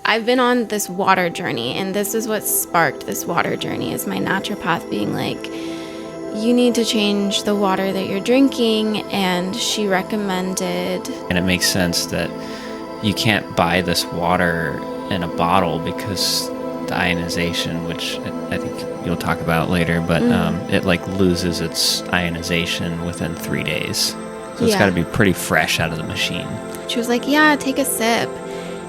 I've been on this water journey, and this is what sparked this water journey, is my naturopath being like, you need to change the water that you're drinking. And she recommended, and it makes sense that you can't buy this water in a bottle because the ionization, which I think you'll talk about later, but it like loses its ionization within 3 days. So it's got to be pretty fresh out of the machine. She was like, yeah, take a sip.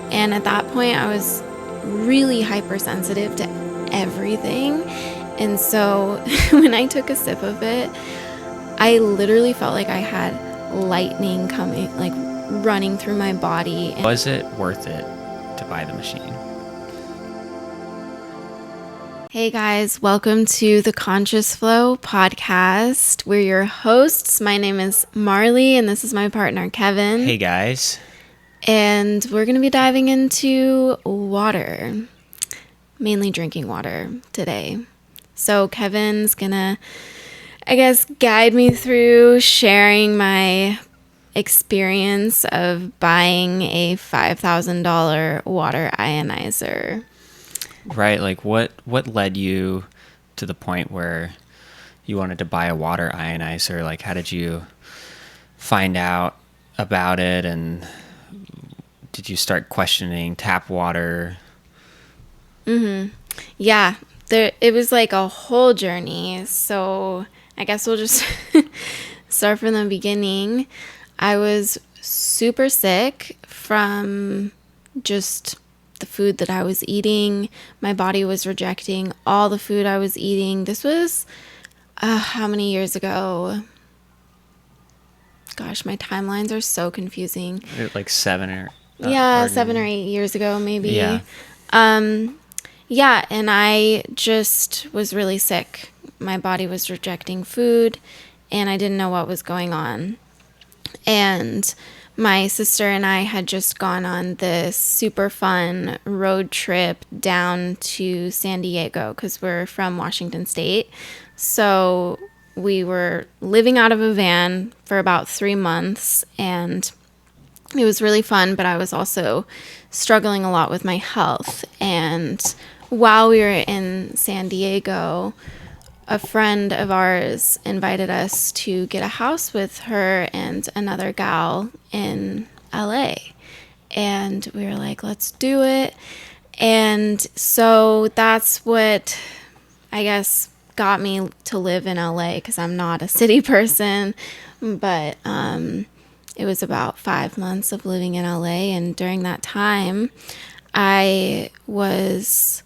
And at that point, I was really hypersensitive to everything. And so when I took a sip of it, I literally felt like I had lightning coming, like running through my body. Was it worth it to buy the machine? Hey guys, welcome to the Conscious Flow podcast. We're your hosts. My name is Marley, and this is my partner, Kevin. Hey guys. And we're going to be diving into water, mainly drinking water today. So Kevin's going to, I guess, guide me through sharing my experience of buying a $5,000 water ionizer. Right, like what led you to the point where you wanted to buy a water ionizer? Like, how did you find out about it, and did you start questioning tap water? Yeah, it was like a whole journey. So I guess we'll just start from the beginning. I was super sick from just the food that I was eating. My body was rejecting all the food I was eating. This was how many years ago? Gosh, my timelines are so confusing. Like 7 or 7 or 8 years ago, maybe. Yeah. Yeah, and I just was really sick. My body was rejecting food, and I didn't know what was going on. And my sister and I had just gone on this super fun road trip down to San Diego because we're from Washington State. So we were living out of a van for about 3 months, and it was really fun, but I was also struggling a lot with my health. And while we were in San Diego, a friend of ours invited us to get a house with her and another gal in LA. And we were like, let's do it. And so that's what, I guess, got me to live in LA, because I'm not a city person. But it was about 5 months of living in LA. And during that time, I was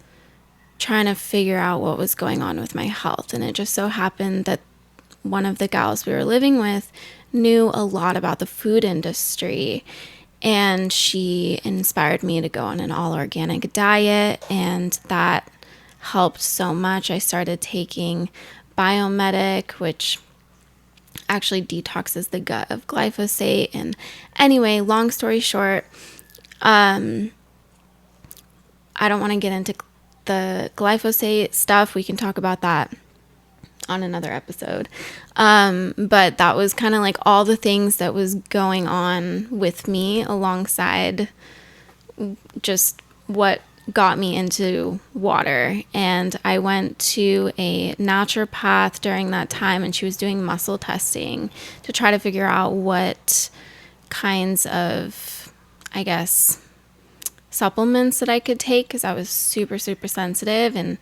trying to figure out what was going on with my health. And it just so happened that one of the gals we were living with knew a lot about the food industry, and she inspired me to go on an all organic diet, and that helped so much. I started taking Biomedic, which actually detoxes the gut of glyphosate. And anyway, long story short, I don't want to get into the glyphosate stuff. We can talk about that on another episode. But that was kind of like all the things that was going on with me alongside just what got me into water. And I went to a naturopath during that time, and she was doing muscle testing to try to figure out what kinds of, I guess, supplements that I could take, because I was super sensitive. And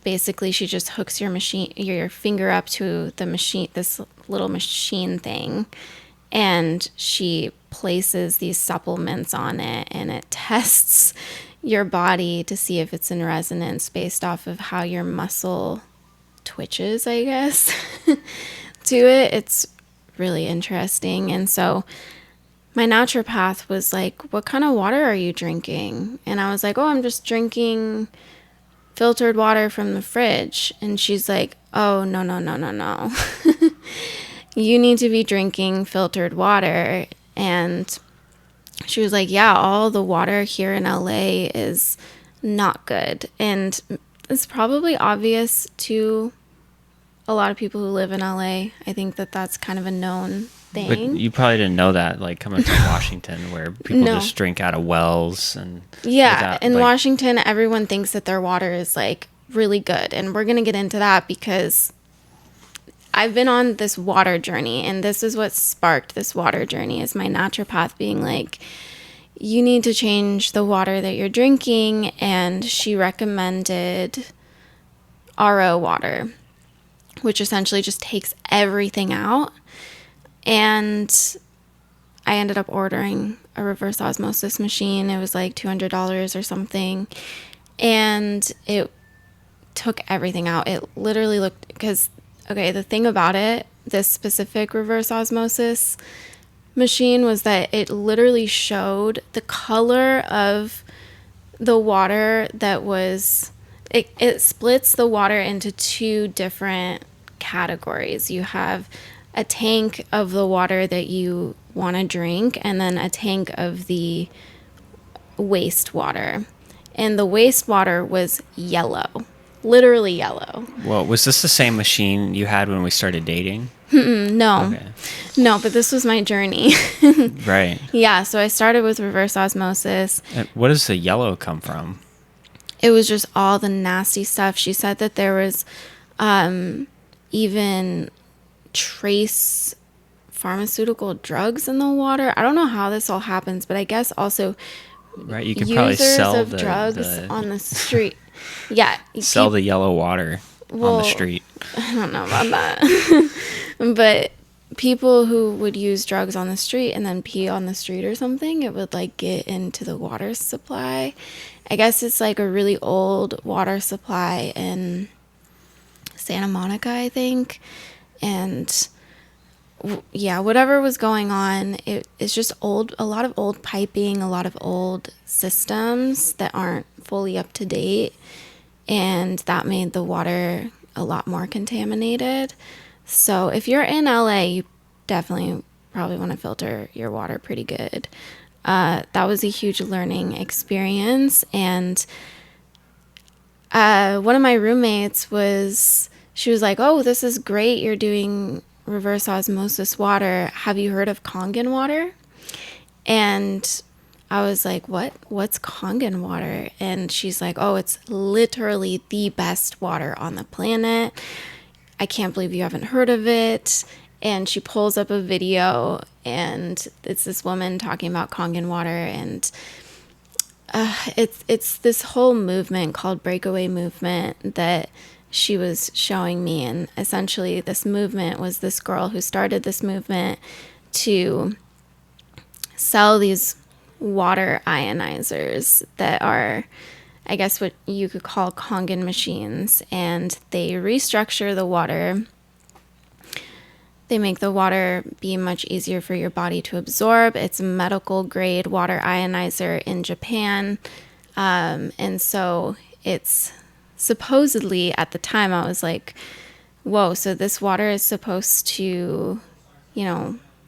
basically she just hooks your finger up to the machine, this little machine thing, and she places these supplements on it, and it tests your body to see if it's in resonance based off of how your muscle twitches, I guess, to it. It's really interesting. And so my naturopath was like, what kind of water are you drinking? And I was like, oh, I'm just drinking filtered water from the fridge. And she's like, oh, no. You need to be drinking filtered water. And she was like, yeah, all the water here in LA is not good. And it's probably obvious to a lot of people who live in LA. I think that that's kind of a known But thing. you probably didn't know that, like coming from Washington, where people No. just drink out of wells and Yeah, without, in like, Washington, everyone thinks that their water is like really good. And we're going to get into that because I've been on this water journey, and this is what sparked this water journey is my naturopath being like, you need to change the water that you're drinking. And she recommended RO water, which essentially just takes everything out. And I ended up ordering a reverse osmosis machine. It was like $200 or something. And it took everything out. It literally looked, because, okay, the thing about it, this specific reverse osmosis machine, was that it literally showed the color of the water that was, it splits the water into two different categories. You have a tank of the water that you want to drink, and then a tank of the wastewater. And the wastewater was yellow, literally yellow. well, was this the same machine you had when we started dating? No, Okay. no, but this was my journey. Right. Yeah, so I started with reverse osmosis. And what does the yellow come from? It was just all the nasty stuff. She said that there was even trace pharmaceutical drugs in the water. I don't know how this all happens, but I guess also Right. You could probably users sell of the, drugs on the street. Yeah, sell the yellow water on Well, the street. I don't know about that. But people who would use drugs on the street and then pee on the street or something, it would like get into the water supply. I guess it's like a really old water supply in Santa Monica, I think. And yeah, whatever was going on, it's just old, a lot of old piping, a lot of old systems that aren't fully up to date. And that made the water a lot more contaminated. So if you're in LA, you definitely probably want to filter your water pretty good. That was a huge learning experience. And one of my roommates she was like, oh, this is great. You're doing reverse osmosis water. Have you heard of Kangen water? And I was like, what's Kangen water? And she's like, oh, it's literally the best water on the planet. I can't believe you haven't heard of it. And she pulls up a video, and it's this woman talking about Kangen water. And it's this whole movement called breakaway movement that she was showing me. And essentially this movement was this girl who started this movement to sell these water ionizers that are, I guess, what you could call Kangen machines. And they restructure the water. They make the water be much easier for your body to absorb. It's a medical grade water ionizer in Japan. And so it's supposedly, at the time, I was like, whoa, so this water is supposed to,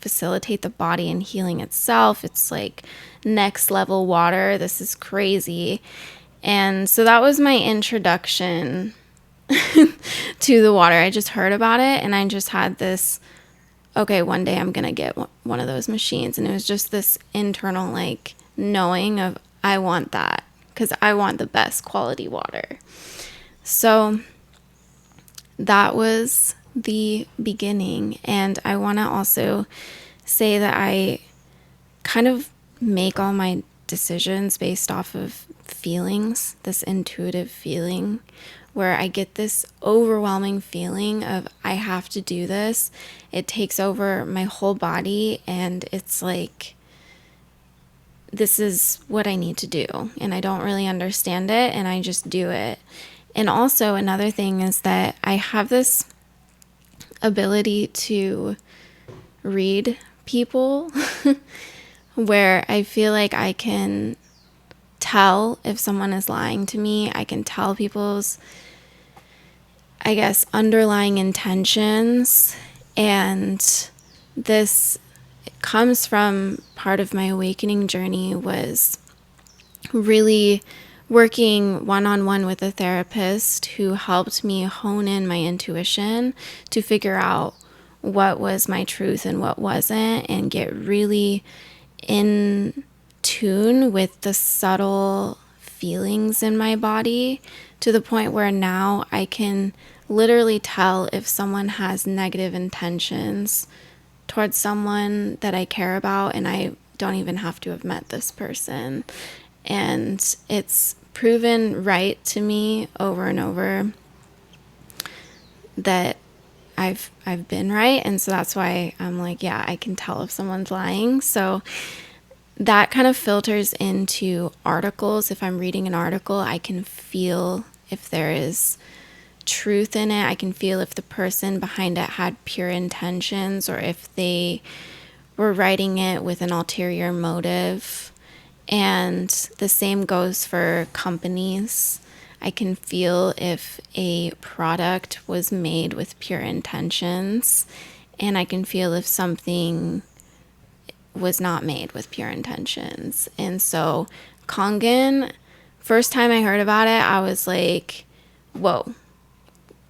facilitate the body in healing itself. It's like next level water. This is crazy. And so that was my introduction to the water. I just heard about it, and I just had this, okay, one day I'm going to get one of those machines. And it was just this internal, like, knowing of, I want that because I want the best quality water. So that was the beginning. And I want to also say that I kind of make all my decisions based off of feelings, this intuitive feeling where I get this overwhelming feeling of I have to do this. It takes over my whole body, and it's like, this is what I need to do. And I don't really understand it, and I just do it. And also another thing is that I have this ability to read people where I feel like I can tell if someone is lying to me. I can tell people's, I guess, underlying intentions. And this comes from part of my awakening journey was really working one-on-one with a therapist who helped me hone in my intuition to figure out what was my truth and what wasn't, and get really in tune with the subtle feelings in my body, to the point where now I can literally tell if someone has negative intentions towards someone that I care about, and I don't even have to have met this person. And it's proven right to me over and over that I've been right. And so that's why I'm like, yeah, I can tell if someone's lying. So that kind of filters into articles. If I'm reading an article, I can feel if there is truth in it. I can feel if the person behind it had pure intentions, or if they were writing it with an ulterior motive. And the same goes for companies. I can feel if a product was made with pure intentions, and I can feel if something was not made with pure intentions. And so Kangen, first time I heard about it, I was like, whoa,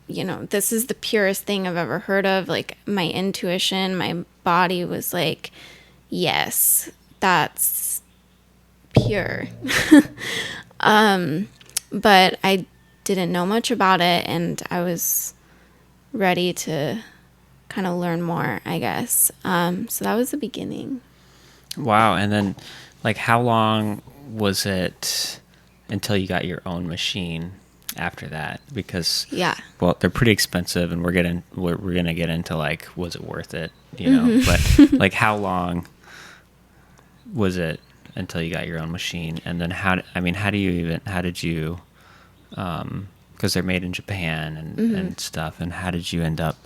this is the purest thing I've ever heard of. Like, my intuition, my body was like, yes, that's pure. But I didn't know much about it, and I was ready to kind of learn more, I guess. So that was the beginning. Wow. And then, like, how long was it until you got your own machine after that? Because, Yeah. well, they're pretty expensive, and we're gonna get into, like, was it worth it? But like, how long was it until you got your own machine? And then how did you, because they're made in Japan and stuff, and how did you end up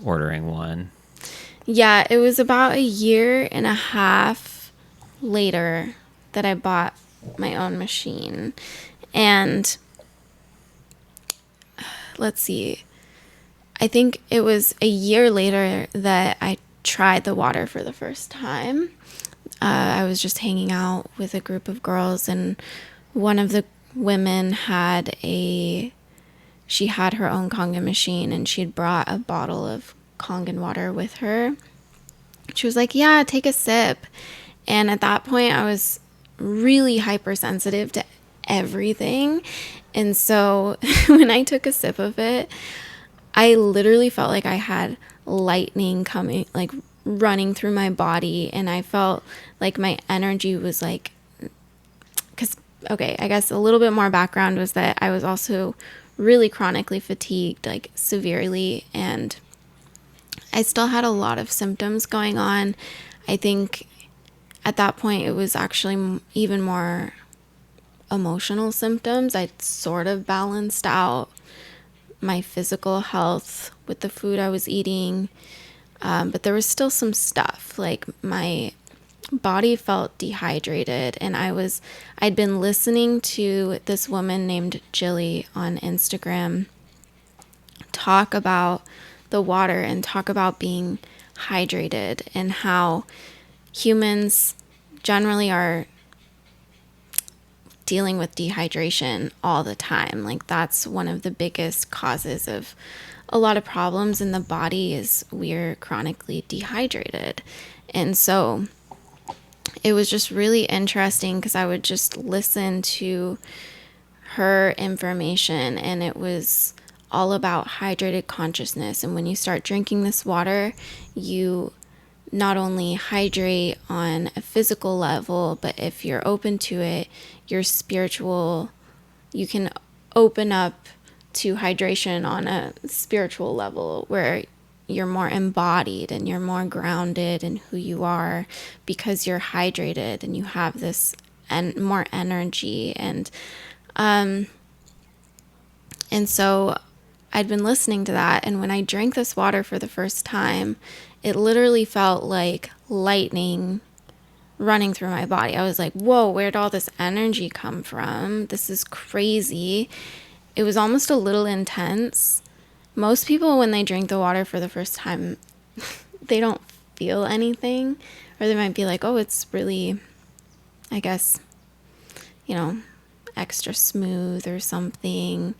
ordering one? Yeah, it was about a year and a half later that I bought my own machine. And let's see, I think it was a year later that I tried the water for the first time. I was just hanging out with a group of girls, and one of the women she had her own Kangen machine, and she'd brought a bottle of Kangen water with her. She was like, yeah, take a sip. And at that point, I was really hypersensitive to everything. And so when I took a sip of it, I literally felt like I had lightning coming, like running through my body. And I felt like my energy was like, I guess a little bit more background was that I was also really chronically fatigued, like severely, and I still had a lot of symptoms going on. I think at that point it was actually even more emotional symptoms. I'd sort of balanced out my physical health with the food I was eating, but there was still some stuff. Like, my body felt dehydrated, and I'd been listening to this woman named Jilly on Instagram talk about the water and talk about being hydrated, and how humans generally are dealing with dehydration all the time. Like, that's one of the biggest causes of a lot of problems in the body, is we're chronically dehydrated. And so it was just really interesting, because I would just listen to her information, and it was all about hydrated consciousness. And when you start drinking this water, you not only hydrate on a physical level, but if you're open to it, your spiritual, you can open up to hydration on a spiritual level, where you're more embodied and you're more grounded in who you are, because you're hydrated and you have this and more energy. And so I'd been listening to that, and when I drank this water for the first time, it literally felt like lightning running through my body. I was like, whoa, where'd all this energy come from? This is crazy. It was almost a little intense. Most people, when they drink the water for the first time, they don't feel anything, or they might be like, oh, it's really, I guess, extra smooth or something.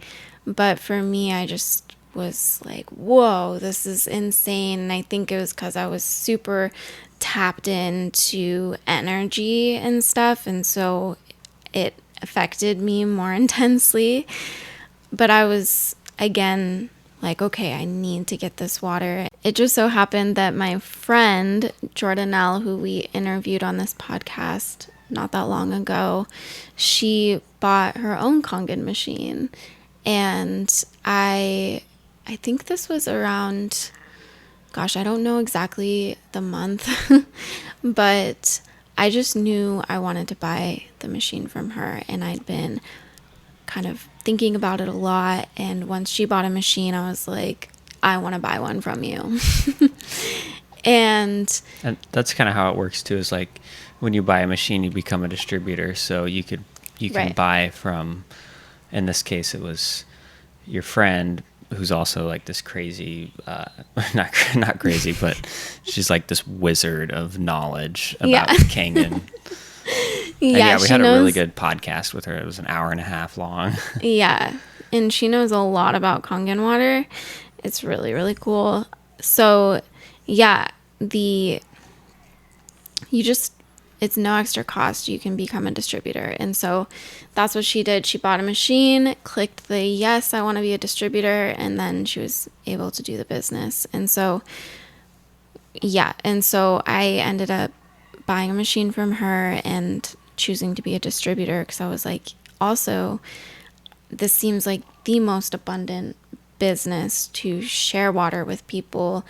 But for me, I just was like, whoa, this is insane. And I think it was because I was super tapped into energy and stuff. And so it affected me more intensely. But I was, again, like, okay, I need to get this water. It just so happened that my friend, Jordanelle, who we interviewed on this podcast not that long ago, she bought her own Kangen machine. And I think this was around, gosh, I don't know exactly the month, but I just knew I wanted to buy the machine from her. And I'd been kind of thinking about it a lot. And once she bought a machine, I was like, I want to buy one from you. and that's kind of how it works too, is like when you buy a machine, you become a distributor. So you can Right. buy from, in this case, it was your friend who's also like this crazy, not crazy, but she's like this wizard of knowledge about Yeah. Kangen. Yeah, We she had a knows. really good podcast with her. It was an hour and a half long. Yeah, and she knows a lot about Kangen water. It's really, really cool. So, yeah, you just, it's no extra cost. You can become a distributor. And so that's what she did. She bought a machine, clicked the yes, I want to be a distributor, and then she was able to do the business. And so, yeah, and so I ended up buying a machine from her and choosing to be a distributor because I was like, also, this seems like the most abundant business to share water with people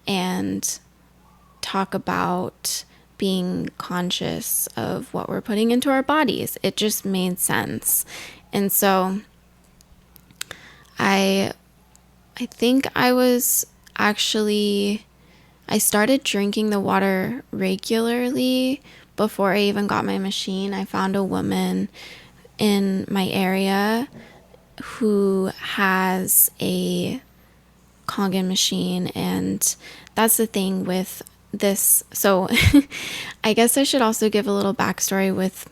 and talk about being conscious of what we're putting into our bodies. It just made sense. And so I think I was actually, I started drinking the water regularly before I even got my machine. I found a woman in my area who has a Kangen machine, and that's the thing with this. So I guess I should also give a little backstory with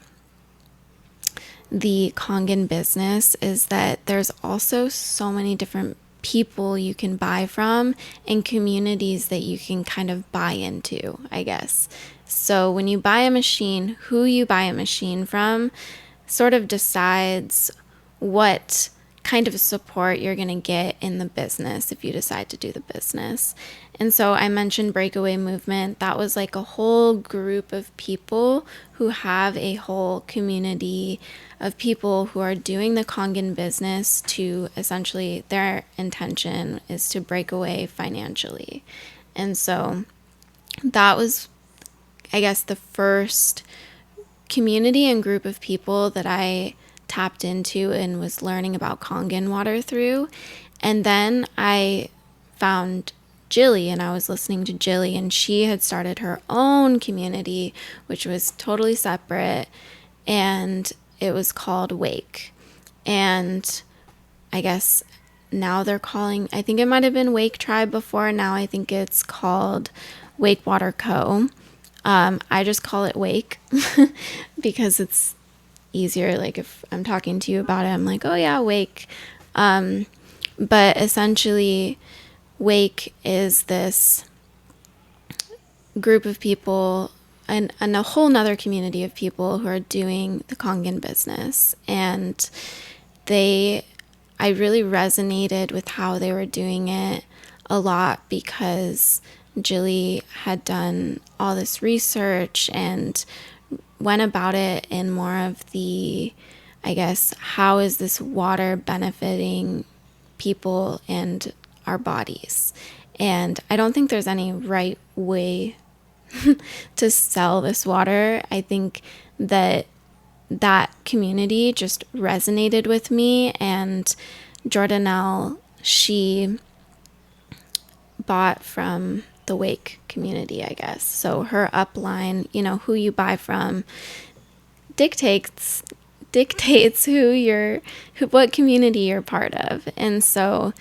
the Kangen business, is that there's also so many different people you can buy from and communities that you can kind of buy into, I guess. So when you buy a machine, who you buy a machine from sort of decides what kind of support you're going to get in the business if you decide to do the business. And so I mentioned Breakaway Movement. That was like a whole group of people who have a whole community of people who are doing the Kangen business to essentially, their intention is to break away financially. And so that was, I guess, the first community and group of people that I tapped into and was learning about Kangen water through. And then I found Jilly, and I was listening to Jilly, and she had started her own community, which was totally separate, and it was called Wake. And I guess now they're calling, I think it might have been Wake Tribe before. Now I think it's called Wake Water Co. I just call it Wake because it's easier. Like if I'm talking to you about it, I'm like, oh yeah, Wake. But essentially, Wake is this group of people and a whole nother community of people who are doing the Kangen business. And I really resonated with how they were doing it a lot because Jilly had done all this research and went about it in more of the, I guess, how is this water benefiting people and our bodies? And I don't think there's any right way to sell this water. I think that community just resonated with me, and Jordanelle, she bought from the Wake community, I guess. So her upline, who you buy from dictates what community you're part of. And so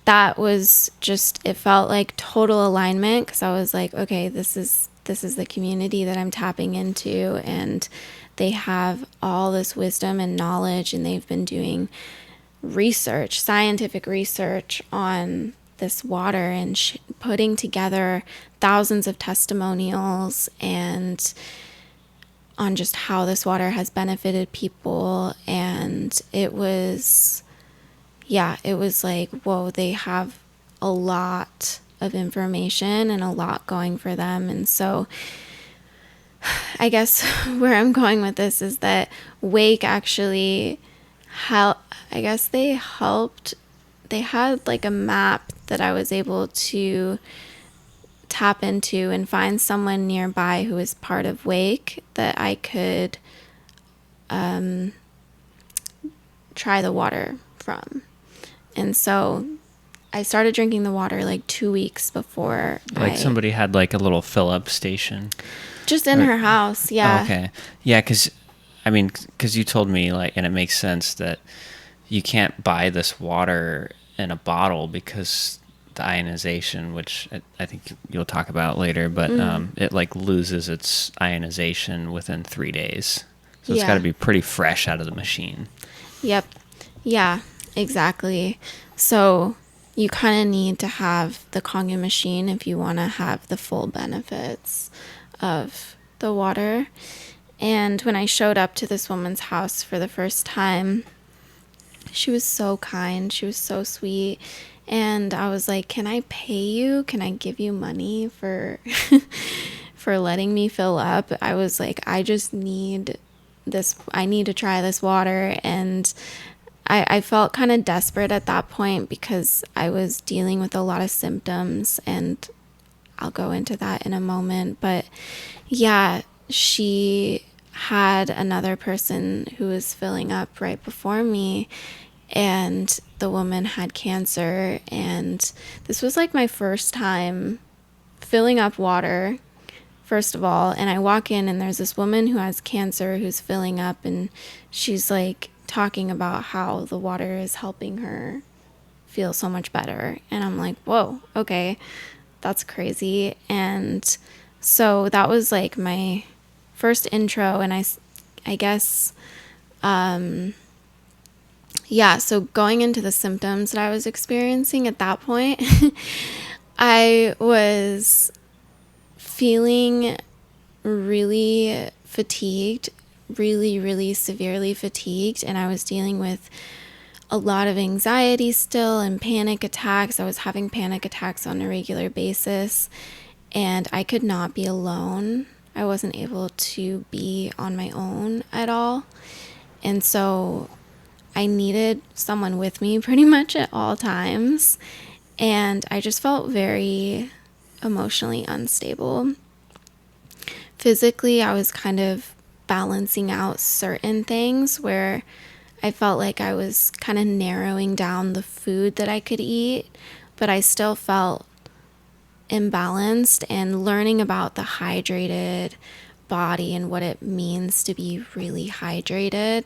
that was just, it felt like total alignment because I was like, okay, this is the community that I'm tapping into, and they have all this wisdom and knowledge, and they've been doing scientific research on this water, and putting together thousands of testimonials and on just how this water has benefited people. And it was like, whoa, they have a lot of information and a lot going for them. And so I guess where I'm going with this is that Wake actually they had like a map that I was able to tap into and find someone nearby who was part of Wake that I could try the water from. And so I started drinking the water like 2 weeks before. Like somebody had like a little fill-up station. Just in her house, yeah. Oh, okay. Yeah, because you told me, like, and it makes sense that you can't buy this water in a bottle because the ionization, which I think you'll talk about later, but it like loses its ionization within 3 days. So it's got to be pretty fresh out of the machine. Yep. Yeah, exactly. So you kind of need to have the Kangen machine if you want to have the full benefits of the water. And when I showed up to this woman's house for the first time, she was so kind. She was so sweet. And I was like, can I pay you? Can I give you money for for letting me fill up? I was like, I just need this. I need to try this water. And I felt kind of desperate at that point because I was dealing with a lot of symptoms, and I'll go into that in a moment. But yeah, she had another person who was filling up right before me, and the woman had cancer. And this was like my first time filling up water, first of all. And I walk in and there's this woman who has cancer who's filling up, and she's like talking about how the water is helping her feel so much better. And I'm like, whoa, okay, that's crazy. And so that was like my first intro. And I guess, so going into the symptoms that I was experiencing at that point, I was feeling really fatigued, really, really severely fatigued. And I was dealing with a lot of anxiety still and panic attacks. I was having panic attacks on a regular basis, and I could not be alone. I wasn't able to be on my own at all. And so I needed someone with me pretty much at all times. And I just felt very emotionally unstable. Physically, I was kind of balancing out certain things where I felt like I was kind of narrowing down the food that I could eat, but I still felt imbalanced. And learning about the hydrated body and what it means to be really hydrated,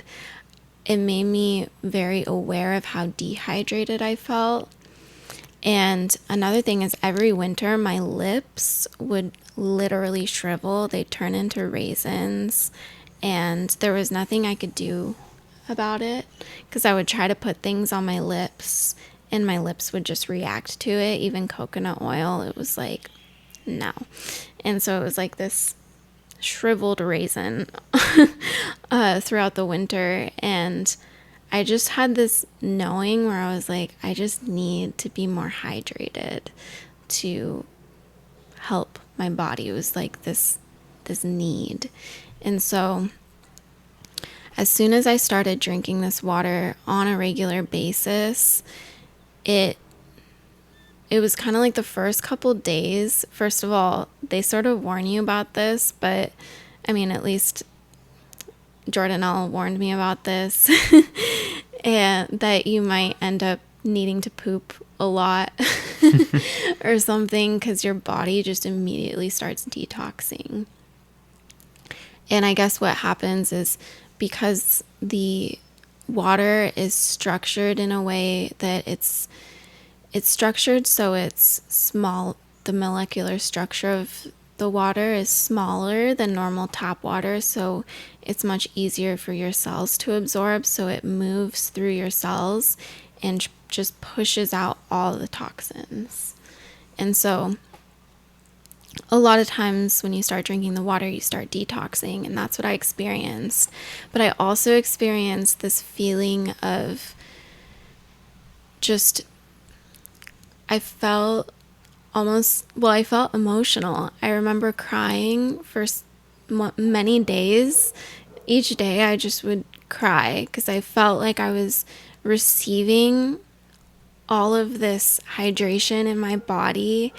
it made me very aware of how dehydrated I felt. And another thing is, every winter my lips would literally shrivel. They'd turn into raisins, and there was nothing I could do about it because I would try to put things on my lips and my lips would just react to it. Even coconut oil, it was like, no. And so it was like this shriveled raisin throughout the winter. And I just had this knowing where I was like, I just need to be more hydrated to help my body. It was like this need. And so as soon as I started drinking this water on a regular basis, it was kind of like the first couple days. First of all, they sort of warn you about this, but I mean, at least Jordan L. warned me about this, and that you might end up needing to poop a lot or something because your body just immediately starts detoxing. And I guess what happens is, because the water is structured in a way that it's structured so it's small, the molecular structure of the water is smaller than normal tap water, so it's much easier for your cells to absorb, so it moves through your cells and just pushes out all the toxins. And so a lot of times when you start drinking the water, you start detoxing, and that's what I experienced. But I also experienced this feeling of just, I felt I felt emotional. I remember crying for many days. Each day I just would cry because I felt like I was receiving all of this hydration in my body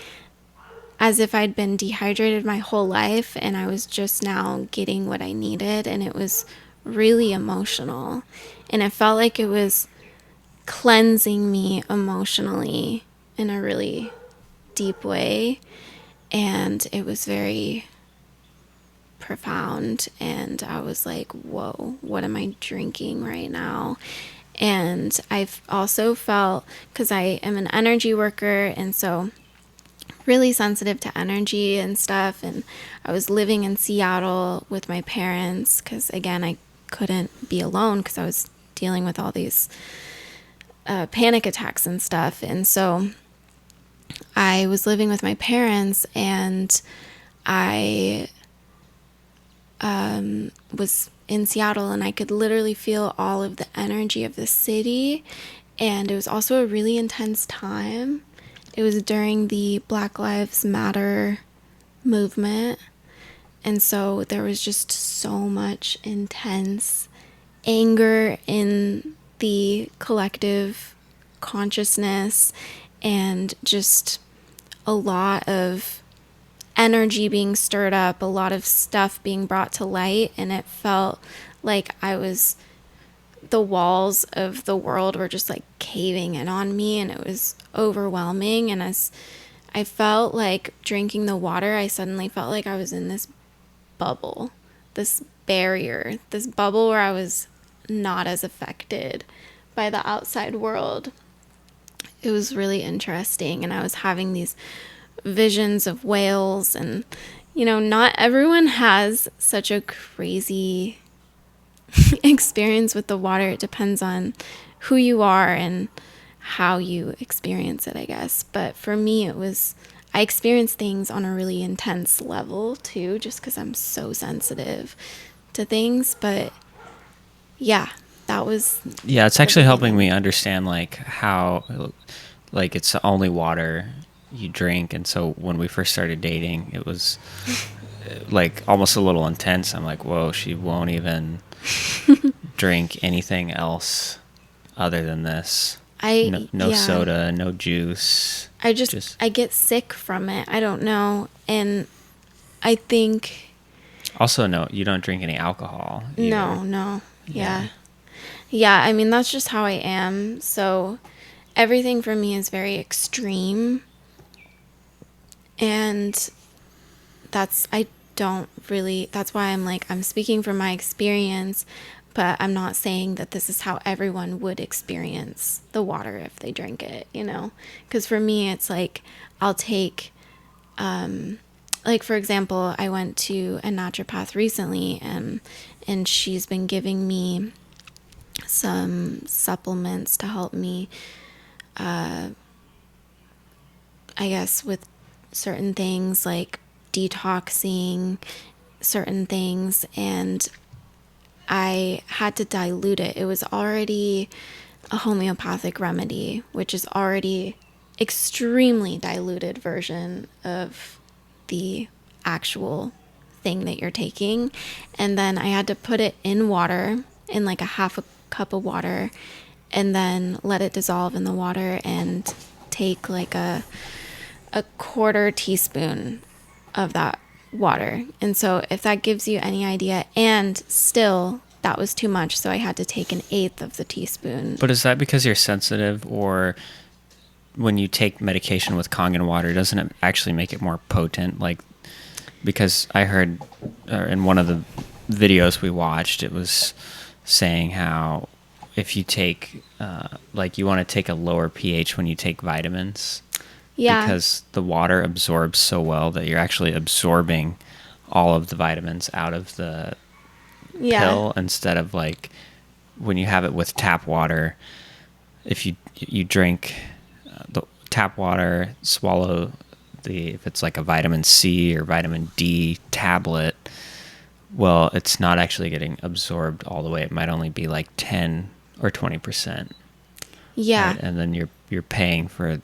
as if I'd been dehydrated my whole life and I was just now getting what I needed. And it was really emotional. And it felt like it was cleansing me emotionally in a really deep way. And it was very profound. And I was like, whoa, what am I drinking right now? And I've also felt, because I am an energy worker, and so really sensitive to energy and stuff. And I was living in Seattle with my parents because, again, I couldn't be alone because I was dealing with all these panic attacks and stuff. And so I was living with my parents, and I was in Seattle, and I could literally feel all of the energy of the city. And it was also a really intense time. It was during the Black Lives Matter movement. And so there was just so much intense anger in the collective consciousness, and just a lot of energy being stirred up, a lot of stuff being brought to light. And it felt like the walls of the world were just like caving in on me, and it was overwhelming. And as I felt like drinking the water, I suddenly felt like I was in this bubble, this barrier, this bubble where I was not as affected by the outside world. It was really interesting. And I was having these visions of whales, and not everyone has such a crazy experience with the water. It depends on who you are and how you experience it, I guess. But for me, I experienced things on a really intense level too, just because I'm so sensitive to things. But yeah, that was. Yeah, it's actually helping me understand like how, like, it's the only water you drink. And so when we first started dating, it was like almost a little intense. I'm like, whoa, she won't even drink anything else other than this. No soda, no juice. I get sick from it. I don't know. And I think also, no, you don't drink any alcohol either. No. Yeah. I mean, that's just how I am. So everything for me is very extreme. And that's why I'm speaking from my experience, but I'm not saying that this is how everyone would experience the water if they drink it, because for me, it's like, I'll take, like, for example, I went to a naturopath recently, and she's been giving me some supplements to help me, I guess, with certain things like detoxing certain things, and I had to dilute it. It was already a homeopathic remedy, which is already extremely diluted version of the actual thing that you're taking. And then I had to put it in water, in like a half a cup of water, and then let it dissolve in the water, and take like a quarter teaspoon of that water. And so if that gives you any idea, and still that was too much, so I had to take an eighth of the teaspoon. But is that because you're sensitive, or when you take medication with Kangen water, doesn't it actually make it more potent? Like, because I heard in one of the videos we watched, it was saying how if you take like, you want to take a lower pH when you take vitamins. Yeah. because the water absorbs so well that you're actually absorbing all of the vitamins out of the Yeah. pill, instead of like when you have it with tap water. If you drink the tap water, swallow if it's like a vitamin C or vitamin D tablet, well, it's not actually getting absorbed all the way. It might only be like 10 or 20%, Yeah. right? And then you're paying for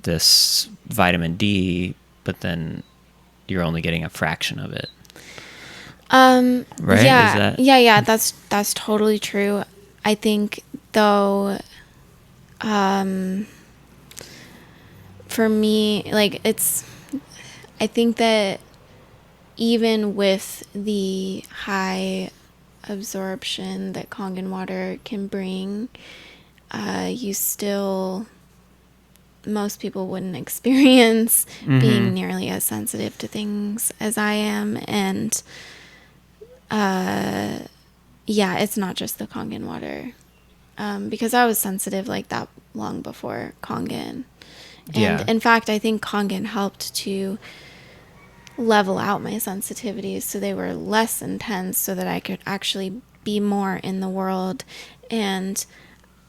this vitamin D, but then you're only getting a fraction of it. Right? Is Yeah. that Yeah, that's totally true. I think though, for me, like I think that even with the high absorption that Kangen water can bring, you still, most people wouldn't experience being nearly as sensitive to things as I am. And yeah, it's not just the Kangen water. Because I was sensitive like that long before Kangen. And yeah. in fact, I think Kangen helped to level out my sensitivities so they were less intense so that I could actually be more in the world. And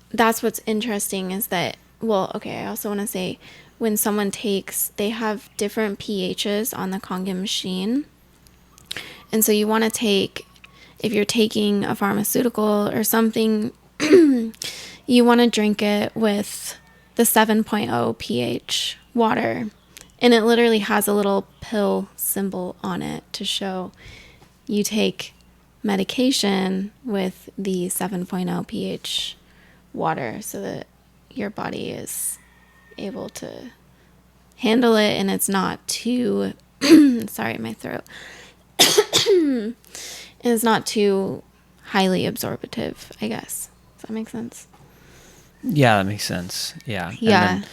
that's what's interesting is that, well, okay, I also want to say when someone takes, they have different pHs on the Kangen machine. And so you want to take, if you're taking a pharmaceutical or something, you want to drink it with the 7.0 pH water. And it literally has a little pill symbol on it to show you take medication with the 7.0 pH water so that your body is able to handle it and it's not too, sorry, my throat. And it's not too highly absorptive, I guess. Does that make sense? Yeah, that makes sense. Yeah. Yeah.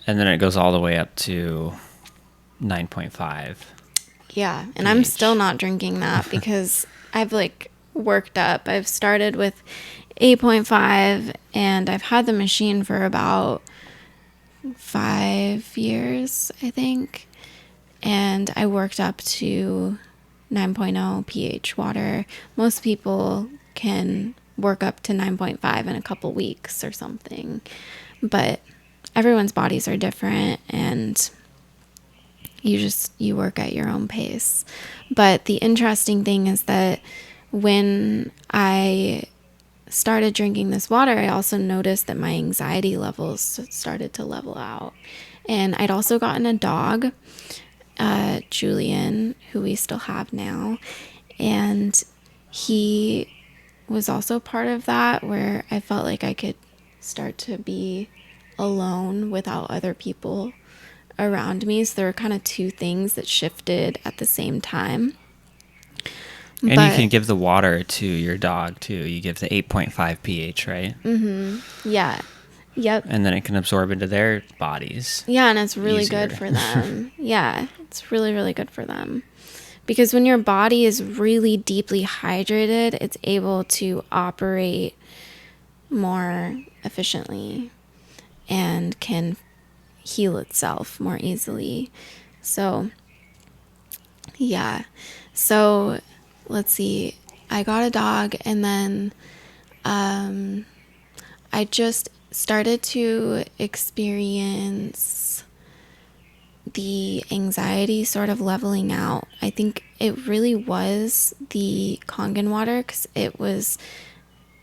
And then it goes all the way up to 9.5 Yeah. And I'm still pH. not drinking that because I've like worked up. I've started with 8.5 and I've had the machine for about 5 years, I think. And I worked up to 9.0 pH water. Most people can work up to 9.5 in a couple weeks or something. But everyone's bodies are different and you work at your own pace. But the interesting thing is that when I started drinking this water, I also noticed that my anxiety levels started to level out. And I'd also gotten a dog, Julian, who we still have now. And he was also part of that, where I felt like I could start to be alone without other people around me. So there were kind of two things that shifted at the same time. And you can But give the water to your dog too. You give the 8.5 pH, right? yeah, yep. And then it can absorb into their bodies. Yeah, and it's really Easier. good for them. Yeah, it's really, really good for them. Because when your body is really deeply hydrated, it's able to operate more efficiently and can heal itself more easily. So, yeah. So, let's see. I got a dog and then I just started to experience the anxiety sort of leveling out. I think it really was the Kangen water because it was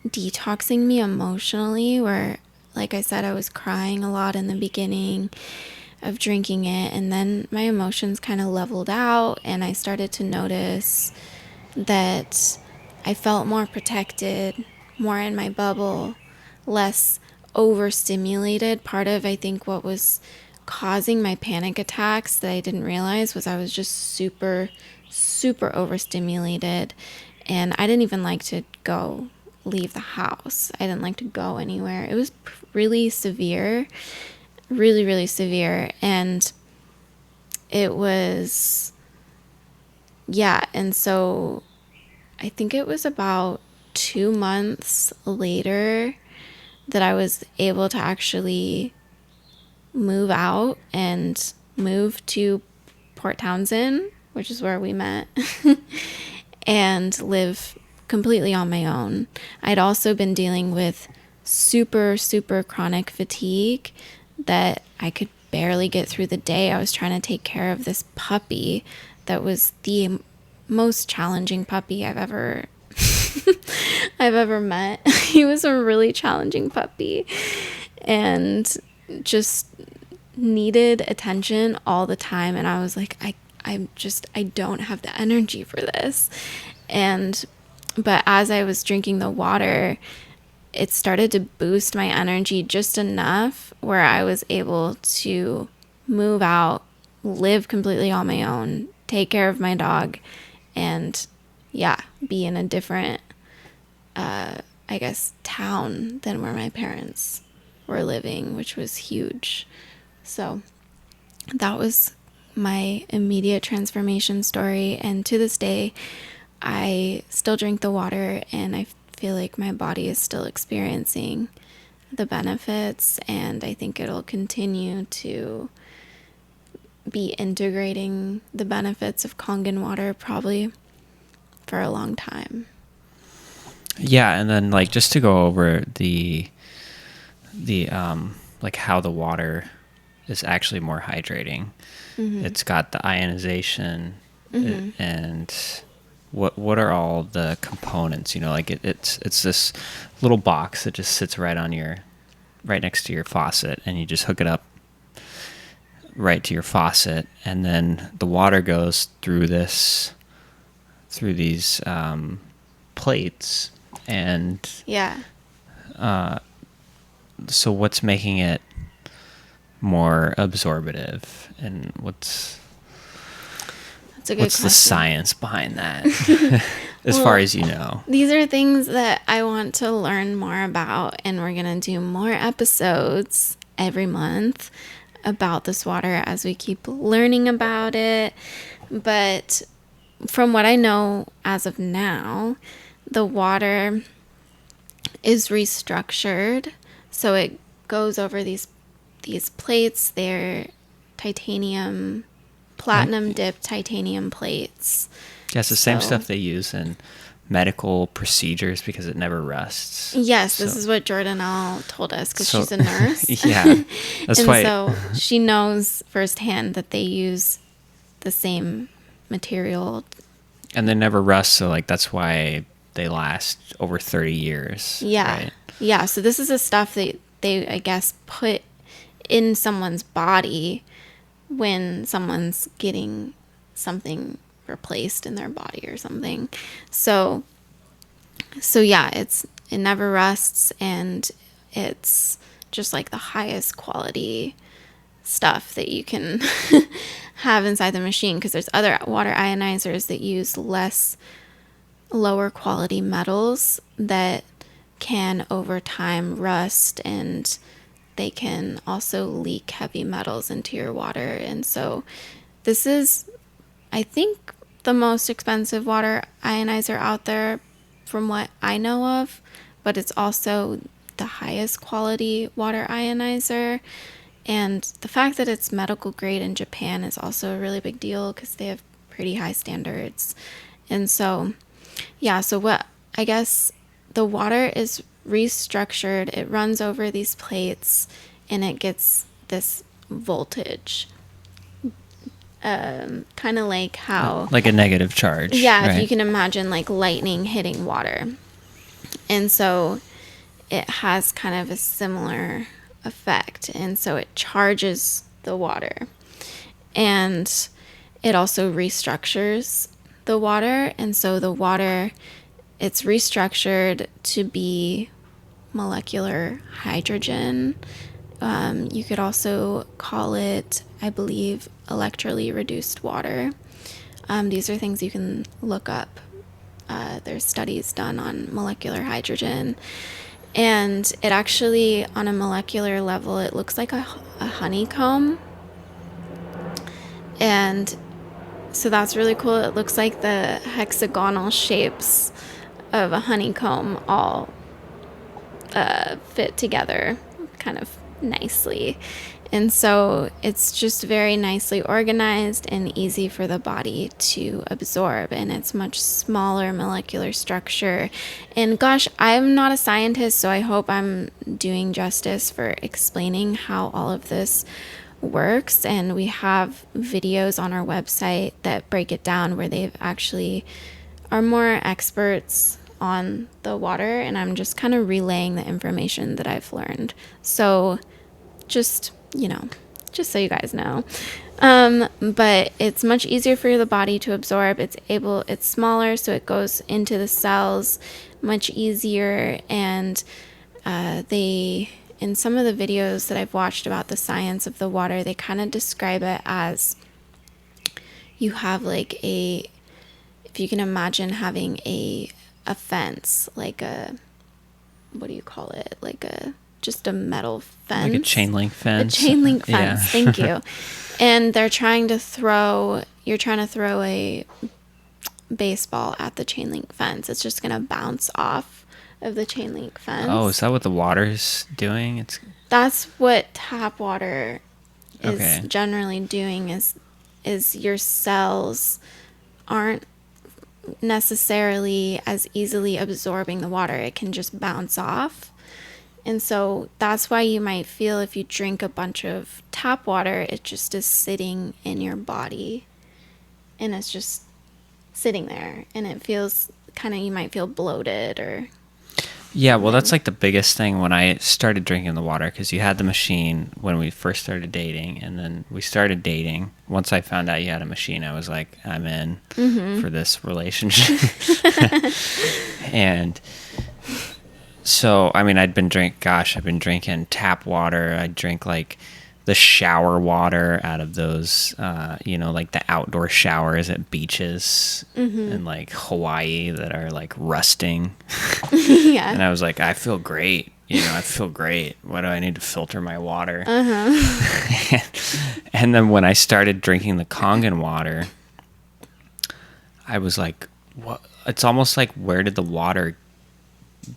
detoxing me emotionally, where, like I said, I was crying a lot in the beginning of drinking it, and then my emotions kind of leveled out, and I started to notice that I felt more protected, more in my bubble, less overstimulated. Part of, I think, what was causing my panic attacks that I didn't realize was I was just super, super overstimulated. And I didn't even like to leave the house. I didn't like to go anywhere. It was really severe, really, really severe. And it was, yeah. And so I think it was about 2 months later that I was able to actually move out and move to Port Townsend, which is where we met, and live completely on my own. I'd also been dealing with super, super chronic fatigue that I could barely get through the day. I was trying to take care of this puppy that was the most challenging puppy I've ever met. He was a really challenging puppy and just needed attention all the time. And I was like, I don't have the energy for this. But as I was drinking the water, it started to boost my energy just enough where I was able to move out, live completely on my own, take care of my dog, and be in a different, town than where my parents were living, which was huge. So that was my immediate transformation story. And to this day, I still drink the water, and I feel like my body is still experiencing the benefits, and I think it'll continue to be integrating the benefits of Kangen water probably for a long time. Yeah, and then like just to go over the like how the water is actually more hydrating. Mm-hmm. It's got the ionization, mm-hmm. and what are all the components? You know, like it's this little box that just sits right next to your faucet, and you just hook it up right to your faucet, and then the water goes through these plates, and so what's making it more absorbative, and what's the science behind that? As far as you know, these are things that I want to learn more about, and we're gonna do more episodes every month about this water as we keep learning about it. But from what I know as of now, the water is restructured, so it goes over these plates. They're platinum dipped titanium plates. Yeah, it's the same stuff they use in medical procedures because it never rusts. Yes, this is what Jordanelle told us because she's a nurse. Yeah, that's why. So she knows firsthand that they use the same material. And they never rust, so like that's why they last over 30 years. Yeah, right? Yeah. So this is the stuff that they, I guess, put in someone's body when someone's getting something replaced in their body or something. So yeah, it never rusts, and it's just like the highest quality stuff that you can have inside the machine, because there's other water ionizers that use lower quality metals that can over time rust, and they can also leak heavy metals into your water. And so this is, I think, the most expensive water ionizer out there from what I know of, but it's also the highest quality water ionizer. And the fact that it's medical grade in Japan is also a really big deal because they have pretty high standards. And so, yeah, so what I guess the water is restructured, it runs over these plates, and it gets this voltage. Kind of like how... Like a negative charge. Yeah, right? If you can imagine like lightning hitting water. And so it has kind of a similar effect. And so it charges the water. And it also restructures the water. And so the water, it's restructured to be molecular hydrogen. You could also call it, I believe, electrically reduced water. These are things you can look up. There's studies done on molecular hydrogen. And it actually, on a molecular level, it looks like a honeycomb. And so that's really cool. It looks like the hexagonal shapes of a honeycomb all fit together kind of nicely. And so it's just very nicely organized and easy for the body to absorb. And it's much smaller molecular structure. And gosh, I'm not a scientist, so I hope I'm doing justice for explaining how all of this works. And we have videos on our website that break it down where they've actually are more experts on the water. And I'm just kind of relaying the information that I've learned. So just just so you guys know. But it's much easier for the body to absorb. It's smaller, so it goes into the cells much easier. And in some of the videos that I've watched about the science of the water, they kind of describe it as you have like if you can imagine having a fence, like what do you call it? Just a metal fence. Like a chain link fence. A chain link fence, Yeah. Thank you. And you're trying to throw a baseball at the chain link fence. It's just going to bounce off of the chain link fence. Oh, is that what the water's doing? That's what tap water is Okay. generally doing is your cells aren't necessarily as easily absorbing the water. It can just bounce off. And so that's why you might feel if you drink a bunch of tap water, it just is sitting in your body. And it's just sitting there. And it feels you might feel bloated or... Yeah, well, that's like the biggest thing when I started drinking the water, because you had the machine when we first started dating, and then we started dating. Once I found out you had a machine, I was like, I'm in for this relationship. And so, I mean, I've been drinking tap water. I drink like the shower water out of those, like the outdoor showers at beaches in like Hawaii that are like rusting. Yeah. And I was like, I feel great. I feel great. Why do I need to filter my water? And then when I started drinking the Kangen water, I was like, what? It's almost like, where did the water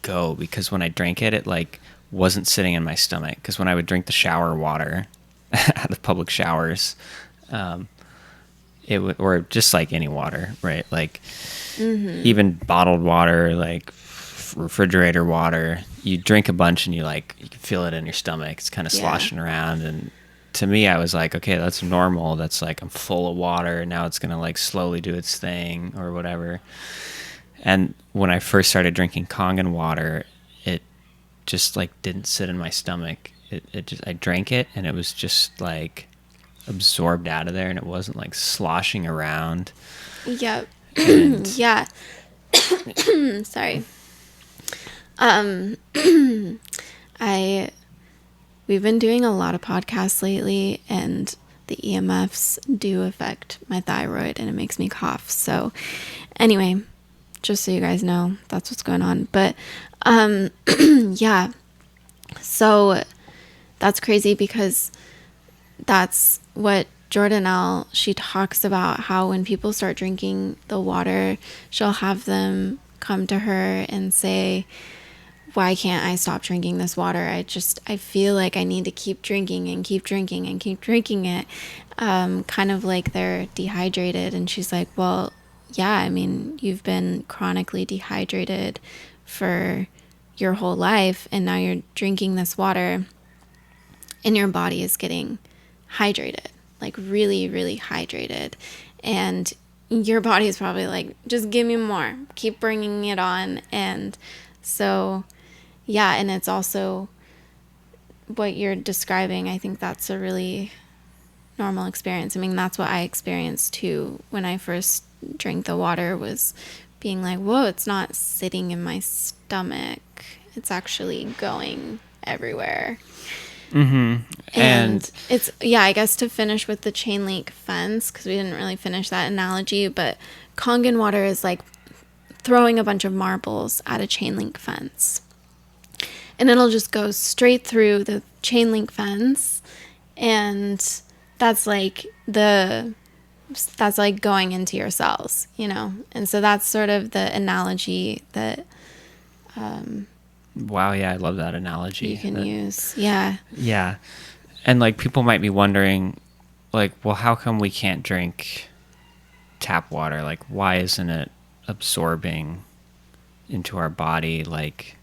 go? Because when I drank it, it like wasn't sitting in my stomach. Because when I would drink the shower water at the public showers, or just like any water, right? Like even bottled water, like refrigerator water, you drink a bunch and you can feel it in your stomach. It's kind of sloshing around. And to me, I was like, okay, that's normal. That's like, I'm full of water. Now it's going to like slowly do its thing or whatever. And when I first started drinking Kangen water, it just like didn't sit in my stomach. I drank it and it was just like absorbed out of there, and it wasn't like sloshing around. Yep. And Yeah. Sorry. We've been doing a lot of podcasts lately, and the EMFs do affect my thyroid and it makes me cough. So anyway, just so you guys know, that's what's going on. But yeah. So that's crazy, because that's what Jordanelle, she talks about, how when people start drinking the water, she'll have them come to her and say, why can't I stop drinking this water? I feel like I need to keep drinking and keep drinking and keep drinking it. Kind of like they're dehydrated. And she's like, well, yeah, I mean, you've been chronically dehydrated for your whole life, and now you're drinking this water and your body is getting hydrated, like really, really hydrated. And your body is probably like, just give me more, keep bringing it on. And so, yeah, and it's also what you're describing. I think that's a really normal experience. I mean, that's what I experienced too when I first drank the water, was being like, whoa, it's not sitting in my stomach. It's actually going everywhere. And it's, I guess to finish with the chain link fence, because we didn't really finish that analogy, but Kangen water is like throwing a bunch of marbles at a chain link fence. And it'll just go straight through the chain link fence. And that's like going into your cells, And so that's sort of the analogy that wow, yeah, I love that analogy. you can use. Yeah. Yeah. And like people might be wondering, like, well, how come we can't drink tap water? Like, why isn't it absorbing into our body? Like,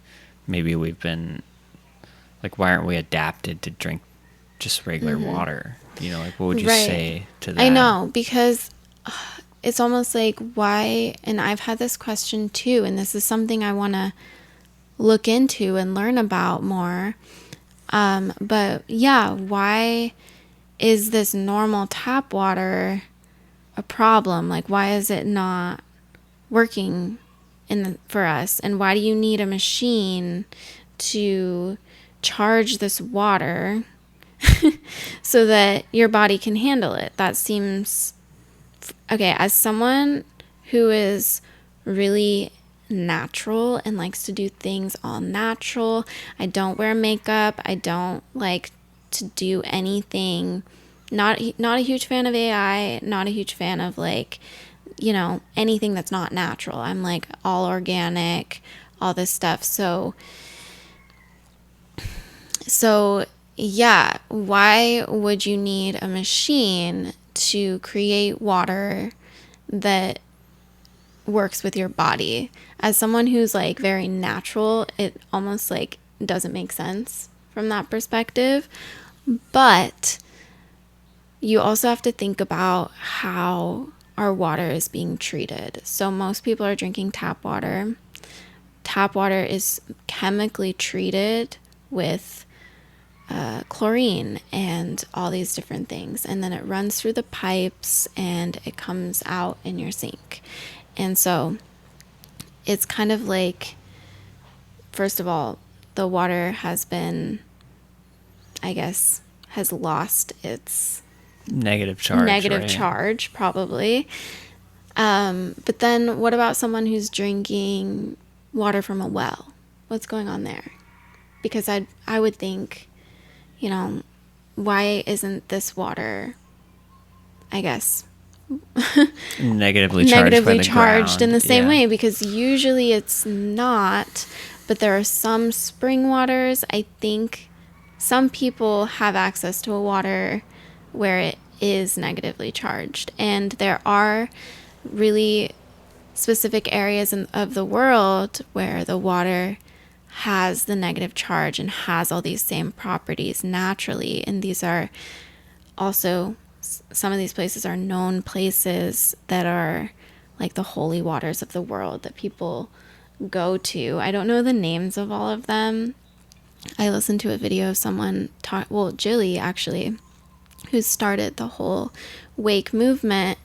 maybe we've been, like, why aren't we adapted to drink just regular water? You know, like, what would you say to that? I know, because it's almost like why, and I've had this question too, and this is something I want to look into and learn about more. But yeah, why is this normal tap water a problem? Like, why is it not working for us? And why do you need a machine to charge this water so that your body can handle it? That seems okay. As someone who is really natural and likes to do things all natural, I don't wear makeup, I don't like to do anything, not a huge fan of AI, not a huge fan of like, you know, anything that's not natural. I'm like all organic, all this stuff. So yeah, why would you need a machine to create water that works with your body? As someone who's like very natural, it almost like doesn't make sense from that perspective. But you also have to think about how our water is being treated. So most people are drinking tap water. Tap water is chemically treated with chlorine and all these different things, and then it runs through the pipes and it comes out in your sink. And so it's kind of like, first of all, the water has been, I guess, has lost its Negative charge, probably. But then what about someone who's drinking water from a well? What's going on there? Because I would think, you know, why isn't this water, I guess, negatively charged in the same way? Because usually it's not, but there are some spring waters. I think some people have access to a water where it is negatively charged, and there are really specific areas of the world where the water has the negative charge and has all these same properties naturally. And these are also, some of these places are known places that are like the holy waters of the world that people go to. I don't know the names of all of them. I listened to a video of someone Jilly actually, who started the whole wake movement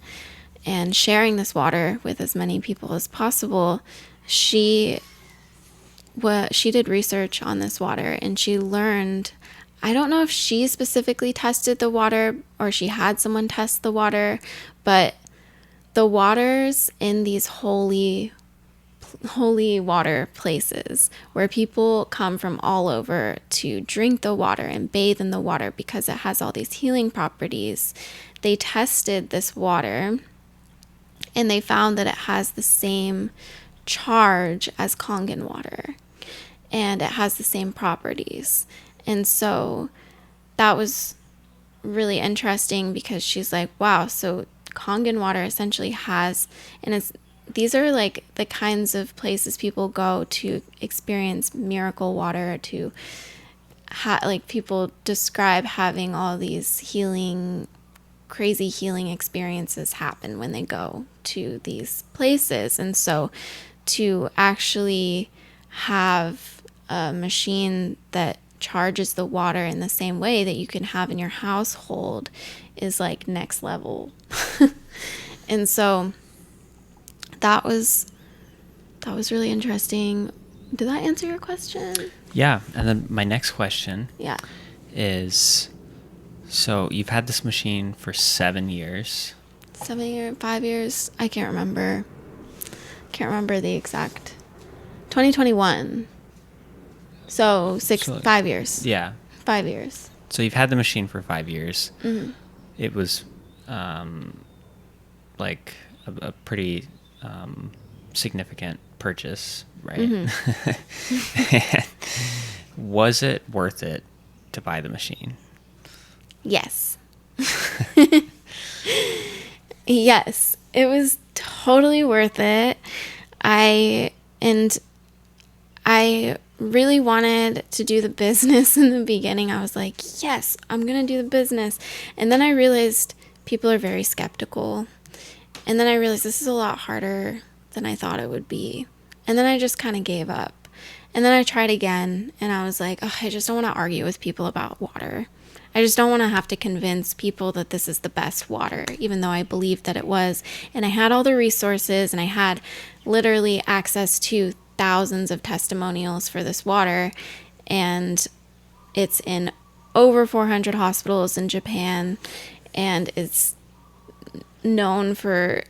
and sharing this water with as many people as possible. She did research on this water, and she learned, I don't know if she specifically tested the water or she had someone test the water, but the waters in these holy water places where people come from all over to drink the water and bathe in the water because it has all these healing properties, they tested this water and they found that it has the same charge as Kangen water, and it has the same properties. And so that was really interesting because she's like, wow, so Kangen water essentially has, and these are like the kinds of places people go to experience miracle water, to like people describe having all these crazy healing experiences happen when they go to these places. And so to actually have a machine that charges the water in the same way that you can have in your household is like next level. And so that was really interesting. Did that answer your question? Yeah. And then my next question is, so you've had this machine for 7 years. 5 years? I can't remember. Can't remember the exact. 2021. So 5 years. Yeah. 5 years. So you've had the machine for 5 years. Mm-hmm. It was like a pretty significant purchase, right? Mm-hmm. Was it worth it to buy the machine? Yes. Yes, it was totally worth it. I and I really wanted to do the business in the beginning. I was like, yes, I'm going to do the business. And then I realized people are very skeptical. And then I realized this is a lot harder than I thought it would be. And then I just kind of gave up. And then I tried again, and I was like, oh, I just don't want to argue with people about water. I just don't want to have to convince people that this is the best water, even though I believed that it was. And I had all the resources, and I had literally access to thousands of testimonials for this water. And it's in over 400 hospitals in Japan, and it's known for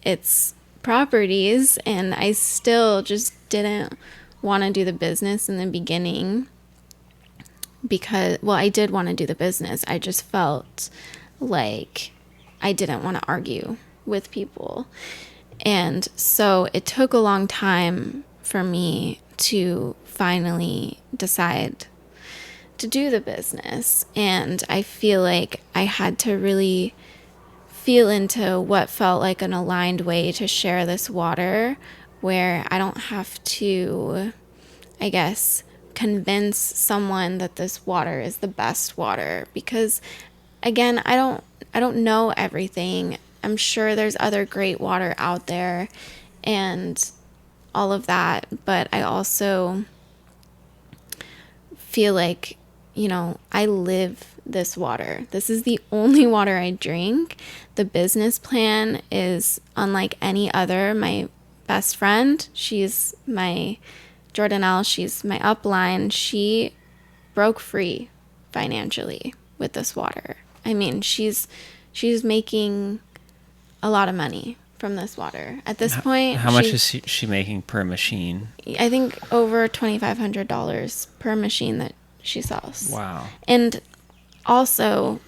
its properties. And I still just didn't want to do the business in the beginning because, well, I did want to do the business. I just felt like I didn't want to argue with people. And so it took a long time for me to finally decide to do the business. And I feel like I had to really feel into what felt like an aligned way to share this water, where I don't have to, I guess, convince someone that this water is the best water, because again, I don't know everything. I'm sure there's other great water out there and all of that, but I also feel like, I live this water. This is the only water I drink. The business plan is unlike any other. My best friend, she's my Jordanelle, she's my upline. She broke free financially with this water. I mean, she's making a lot of money from this water. At this point, How much is she making per machine? I think over $2,500 per machine that she sells. Wow. And also,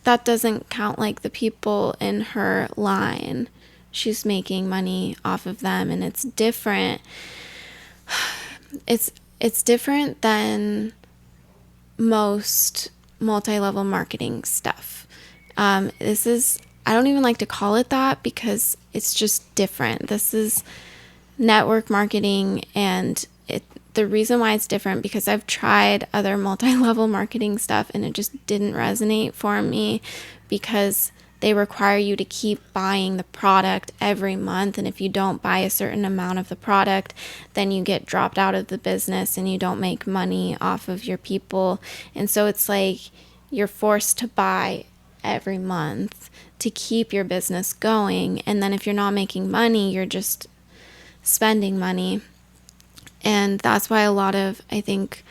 that doesn't count like the people in her line. She's making money off of them, and it's different. It's different than most multi-level marketing stuff. This is, I don't even like to call it that because it's just different. This is network marketing, and the reason why it's different because I've tried other multi-level marketing stuff and it just didn't resonate for me because they require you to keep buying the product every month, and if you don't buy a certain amount of the product, then you get dropped out of the business and you don't make money off of your people. And so it's like you're forced to buy every month to keep your business going, and then if you're not making money, you're just spending money. And that's why a lot of, I think,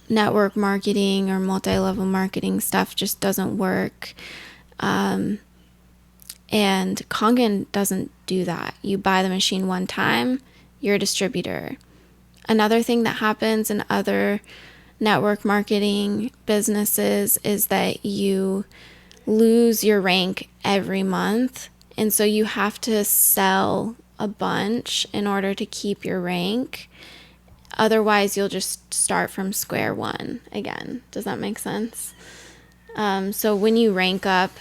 network marketing or multi-level marketing stuff just doesn't work. And Kangen doesn't do that. You buy the machine one time, you're a distributor. Another thing that happens in other network marketing businesses is that you lose your rank every month. And so you have to sell a bunch in order to keep your rank. Otherwise, you'll just start from square one again. Does that make sense? So when you rank up,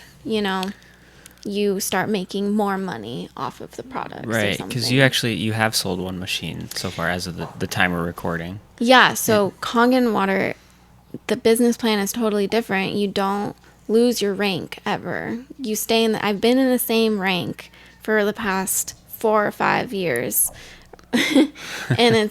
you start making more money off of the products. Right, because you have sold one machine so far as of the time we're recording. Yeah, so Kangen Water, the business plan is totally different. You don't lose your rank ever. You stay I've been in the same rank for the past 4 or 5 years. And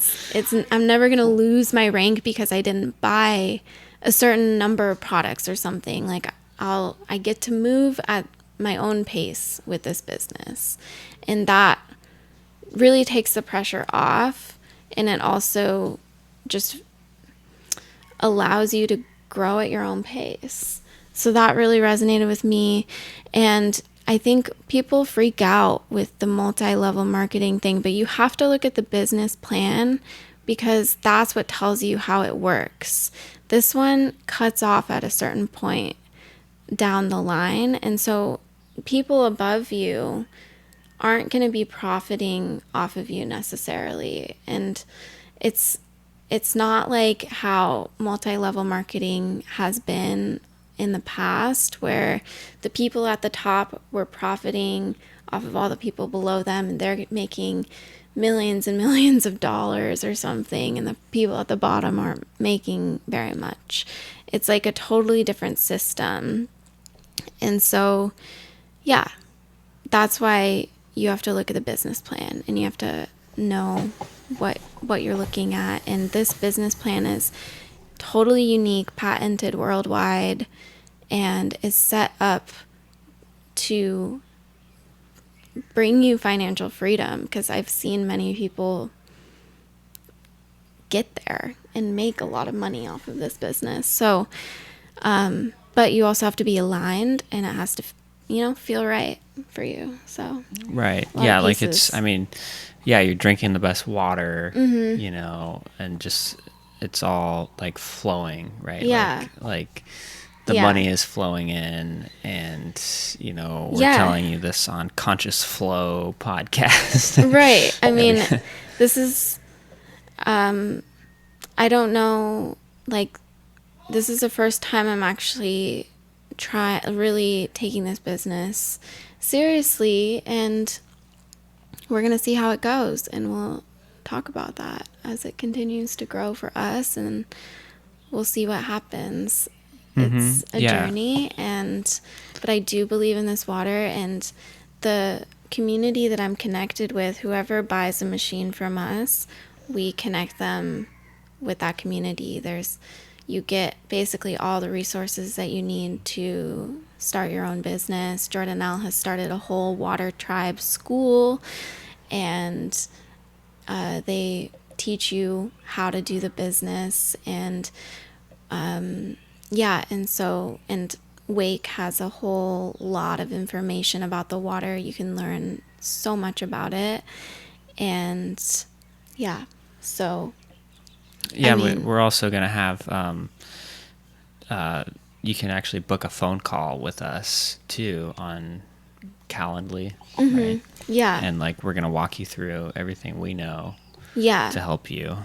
I'm never going to lose my rank because I didn't buy a certain number of products or something. Like I get to move at my own pace with this business. And that really takes the pressure off, and it also just allows you to grow at your own pace. So that really resonated with me. And I think people freak out with the multi-level marketing thing, but you have to look at the business plan because that's what tells you how it works. This one cuts off at a certain point down the line, and so people above you aren't going to be profiting off of you necessarily. And it's it's not like how multi-level marketing has been in the past, where the people at the top were profiting off of all the people below them, and they're making millions and millions of dollars or something, and the people at the bottom aren't making very much. It's like a totally different system. And so, yeah, that's why you have to look at the business plan, and you have to know what you're looking at. And this business plan is totally unique, patented worldwide, and is set up to bring you financial freedom, because I've seen many people get there and make a lot of money off of this business. So, but you also have to be aligned, and it has to, feel right for you. So, Right. a lot Yeah. of Like pieces. yeah, you're drinking the best water, and just, it's all like flowing, right? Yeah. Like the Yeah. money is flowing in, and, we're Yeah. telling you this on Conscious Flow podcast. Right. I mean, this is, I don't know, like, this is the first time I'm actually really taking this business seriously, and we're going to see how it goes, and we'll talk about that as it continues to grow for us, and we'll see what happens. It's a Yeah. journey, but I do believe in this water, and the community that I'm connected with, whoever buys a machine from us, we connect them with that community. You get basically all the resources that you need to start your own business. Jordan L has started a whole water tribe school, and they teach you how to do the business. And and Wake has a whole lot of information about the water. You can learn so much about it. And yeah, so Yeah, I mean, we're also going to have, you can actually book a phone call with us too on Calendly, right? yeah, And like, we're going to walk you through everything we know yeah. to help you.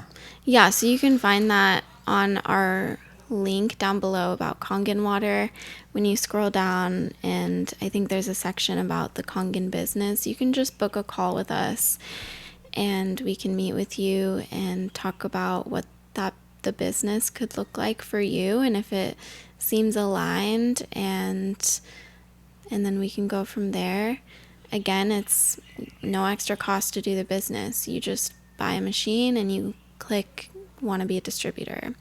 Yeah, so you can find that on our link down below about Kangen Water. When you scroll down, and I think there's a section about the Kangen business, you can just book a call with us, and we can meet with you and talk about what the business could look like for you, and if it seems aligned, and then we can go from there. Again, it's no extra cost to do the business. You just buy a machine and you click want to be a distributor.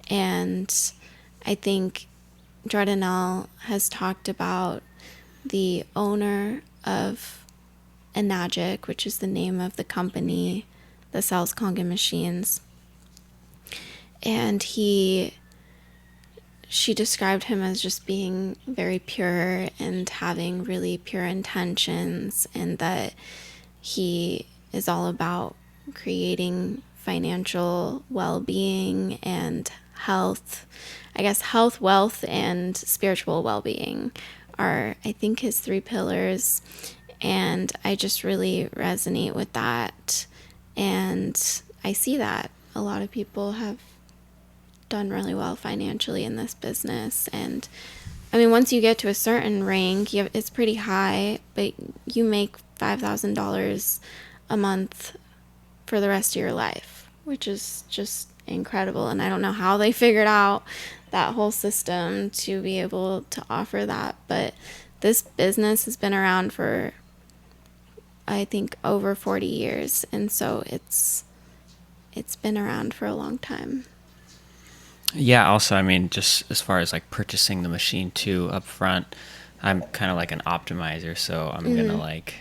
And I think Jordan L has talked about the owner of Enagic, which is the name of the company that sells Kangen machines. And she described him as just being very pure and having really pure intentions, and that he is all about creating financial well-being and health. I guess health, wealth, and spiritual well-being are, I think, his 3 pillars. And I just really resonate with that. And I see that a lot of people have done really well financially in this business. And I mean, once you get to a certain rank, it's pretty high, but you make $5,000 a month for the rest of your life, which is just incredible. And I don't know how they figured out that whole system to be able to offer that, but this business has been around for, I think, over 40 years. And so it's been around for a long time. Yeah. Also, I mean, just as far as like purchasing the machine too up front, I'm kind of like an optimizer, so I'm gonna like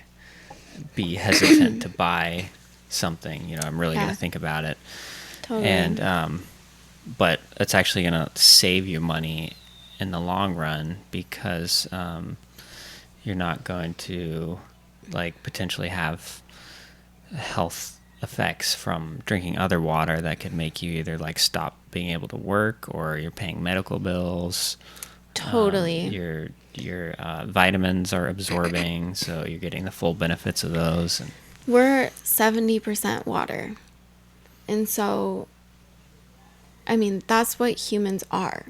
be hesitant to buy something. I'm really gonna think about it. Totally. And but it's actually gonna save you money in the long run, because you're not going to like potentially have health effects from drinking other water that could make you either like stop being able to work, or you're paying medical bills. Totally. Your vitamins are absorbing, so you're getting the full benefits of those. And We're 70% water. And so I mean, that's what humans are.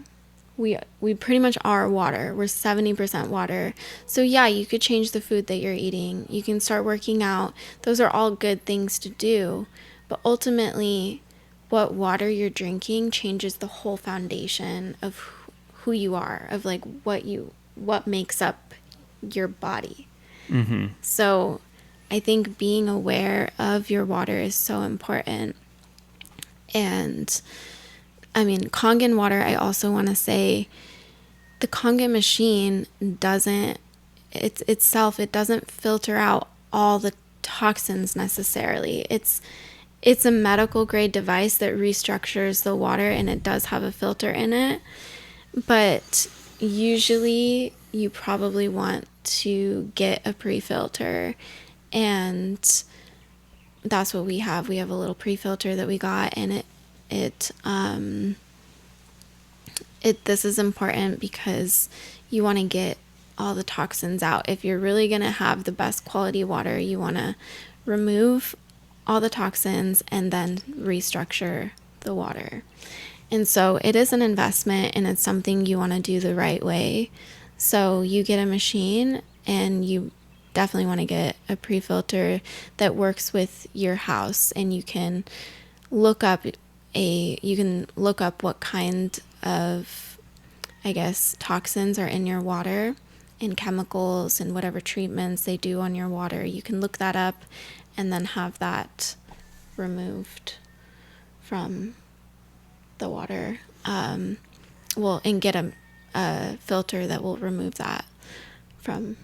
We pretty much are water. We're 70% water. So yeah, you could change the food that you're eating. You can start working out. Those are all good things to do. But ultimately, what water you're drinking changes the whole foundation of who you are, of like what makes up your body. So I think being aware of your water is so important. And I mean, Kangen water, I also want to say the Kangen machine doesn't, it doesn't filter out all the toxins necessarily. It's a medical grade device that restructures the water, and it does have a filter in it. But usually you probably want to get a pre-filter, and that's what we have. We have a little pre-filter that we got, and this is important because you want to get all the toxins out. If you're really going to have the best quality water, you want to remove all the toxins and then restructure the water. And so it is an investment, and it's something you want to do the right way. So you get a machine, and you definitely want to get a pre-filter that works with your house, and you can look up what kind of, I guess, toxins are in your water and chemicals and whatever treatments they do on your water. You can look that up and then have that removed from the water. And get a filter that will remove that from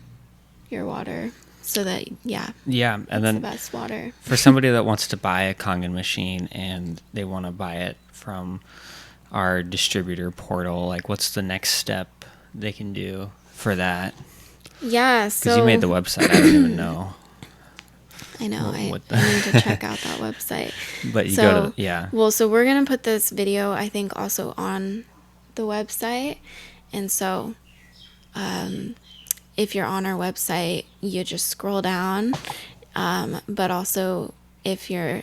your water, so that and then the best water. For somebody that wants to buy a Kangen machine and they want to buy it from our distributor portal, like what's the next step they can do for that? Yeah, so because you made the website, I don't even know. I know. I need to check out that website. But you go to Well, so we're gonna put this video, I think, also on the website, and so if you're on our website, you just scroll down. But also, if you're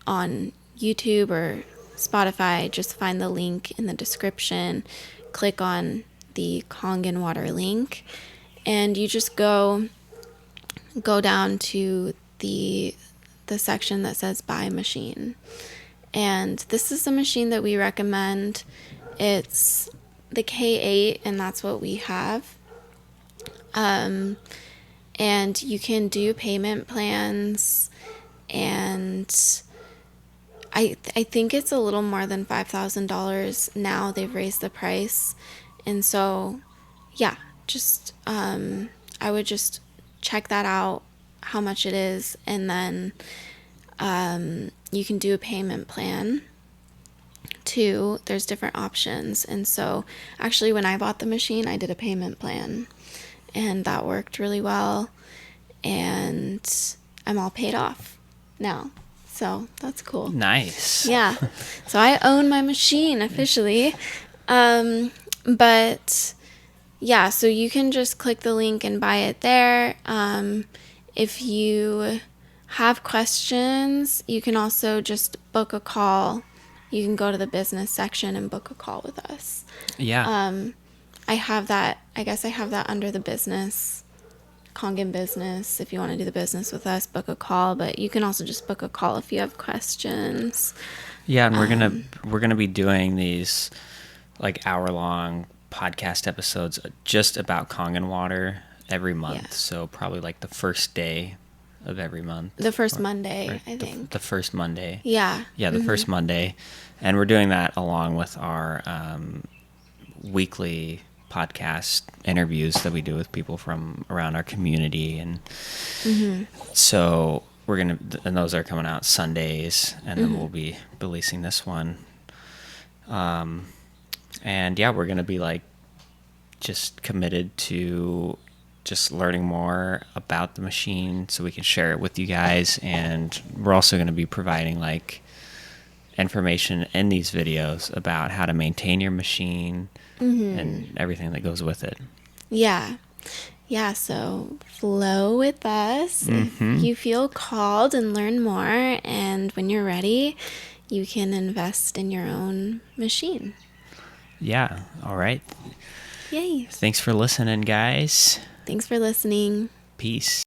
on YouTube or Spotify, just find the link in the description. Click on the Kangen Water link, and you just go down to the section that says buy machine. And this is the machine that we recommend. It's the K8, and that's what we have. And you can do payment plans, and I think it's a little more than $5,000 now. They've raised the price, and so just I would just check that out, how much it is, and then you can do a payment plan too. There's different options, and so actually when I bought the machine, I did a payment plan, and that worked really well, and I'm all paid off now, so that's cool. Nice. Yeah, so I own my machine officially. But yeah, so you can just click the link and buy it there. If you have questions, you can also just book a call. You can go to the business section and book a call with us. Yeah. I have that under the business, Kangen business. If you want to do the business with us, book a call, but you can also just book a call if you have questions. Yeah, and we're gonna be doing these like hour-long podcast episodes just about Kangen Water every month. Yeah. So probably like the first day of every month. The first Monday, I think. The first Monday. Yeah. Yeah, the first Monday. And we're doing that along with our weekly podcast interviews that we do with people from around our community. And so and those are coming out Sundays, and then we'll be releasing this one. And yeah, we're going to be like just committed to just learning more about the machine so we can share it with you guys. And we're also going to be providing like information in these videos about how to maintain your machine and everything that goes with it. Yeah. Yeah, so flow with us if you feel called and learn more. And when you're ready, you can invest in your own machine. Yeah. All right. Yay. Thanks for listening, guys. Thanks for listening. Peace.